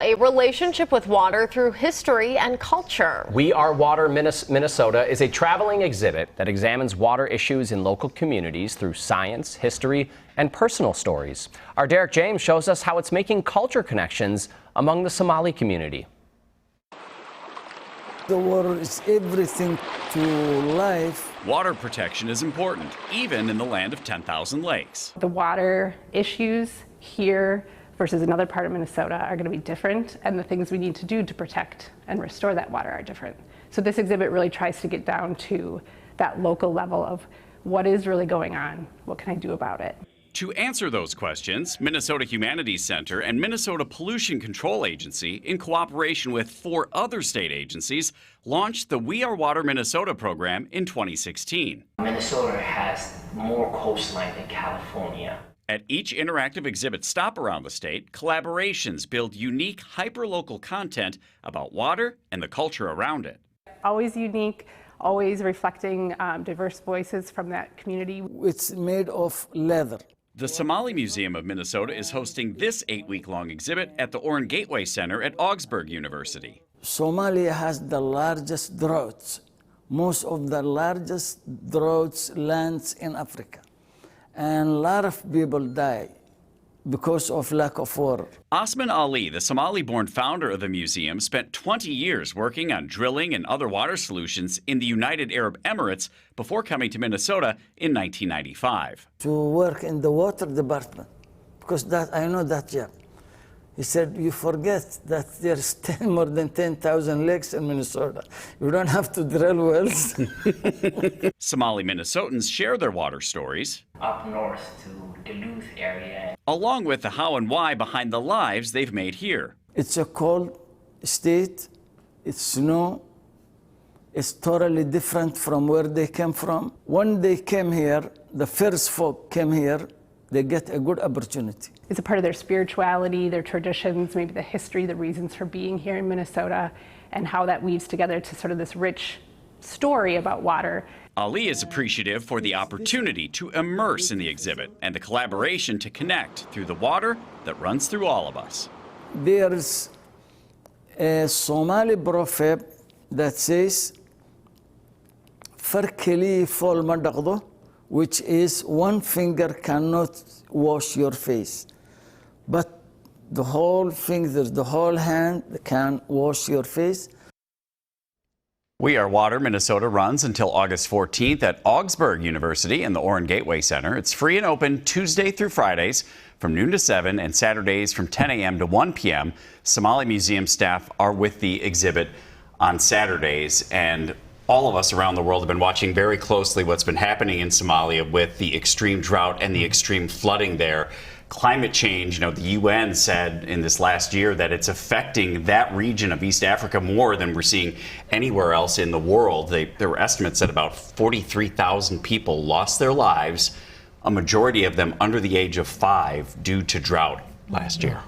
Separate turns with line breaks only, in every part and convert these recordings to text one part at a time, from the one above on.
A relationship with water through history and culture.
We Are Water Minnesota is a traveling exhibit that examines water issues in local communities through science, history, and personal stories. Our Derek James shows us how it's making culture connections among the Somali community.
The water is everything to life.
Water protection is important, even in the land of 10,000 lakes.
The water issues here versus another part of Minnesota are going to be different, and the things we need to do to protect and restore that water are different. So this exhibit really tries to get down to that local level of what is really going on, what can I do about it?
To answer those questions, Minnesota Humanities Center and Minnesota Pollution Control Agency, in cooperation with 4 other state agencies, launched the We Are Water Minnesota program in 2016.
Minnesota has more coastline than California.
At each interactive exhibit stop around the state, collaborations build unique, hyperlocal content about water and the culture around it.
Always unique, always reflecting diverse voices from that community.
It's made of leather.
The Somali Museum of Minnesota is hosting this 8-week-long exhibit at the Orrin Gateway Center at Augsburg University.
Somalia has the largest droughts, most of the largest droughts lands in Africa. And a lot of people die because of lack of water.
Osman Ali, the Somali-born founder of the museum, spent 20 years working on drilling and other water solutions in the United Arab Emirates before coming to Minnesota in 1995.
To work in the water department, because that I know that job. He said, you forget that there's more than 10,000 lakes in Minnesota. You don't have to drill wells.
Somali Minnesotans share their water stories.
Up north to Duluth area.
Along with the how and why behind the lives they've made here.
It's a cold state, it's snow, it's totally different from where they came from. When they came here, the first folk came here, they get a good opportunity.
It's a part of their spirituality, their traditions, maybe the history, the reasons for being here in Minnesota, and how that weaves together to sort of this rich story about water.
Ali is appreciative for the opportunity to immerse in the exhibit and the collaboration to connect through the water that runs through all of us.
There's a Somali proverb that says, "Farkeli fol ma dhaqdo," which is one finger cannot wash your face, but the whole fingers, the whole hand can wash your face.
We Are Water Minnesota runs until August 14th at Augsburg University in the Orrin Gateway Center. It's free and open Tuesday through Fridays from noon to 7 and Saturdays from 10 a.m. to 1 p.m. Somali Museum staff are with the exhibit on Saturdays, and all of us around the world have been watching very closely what's been happening in Somalia with the extreme drought and the extreme flooding there. Climate change, the UN said in this last year that it's affecting that region of East Africa more than we're seeing anywhere else in the world. There were estimates that about 43,000 people lost their lives, a majority of them under the age of 5 due to drought last year.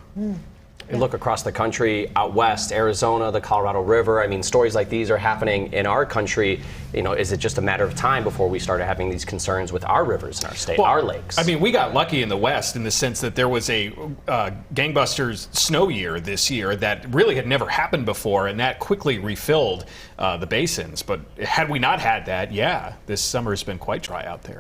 You look across the country, out west, Arizona, the Colorado River. I mean, stories like these are happening in our country. Is it just a matter of time before we started having these concerns with our rivers in our state, our lakes?
I mean, we got lucky in the West in the sense that there was a gangbusters snow year this year that really had never happened before, and that quickly refilled the basins. But had we not had that, this summer has been quite dry out there.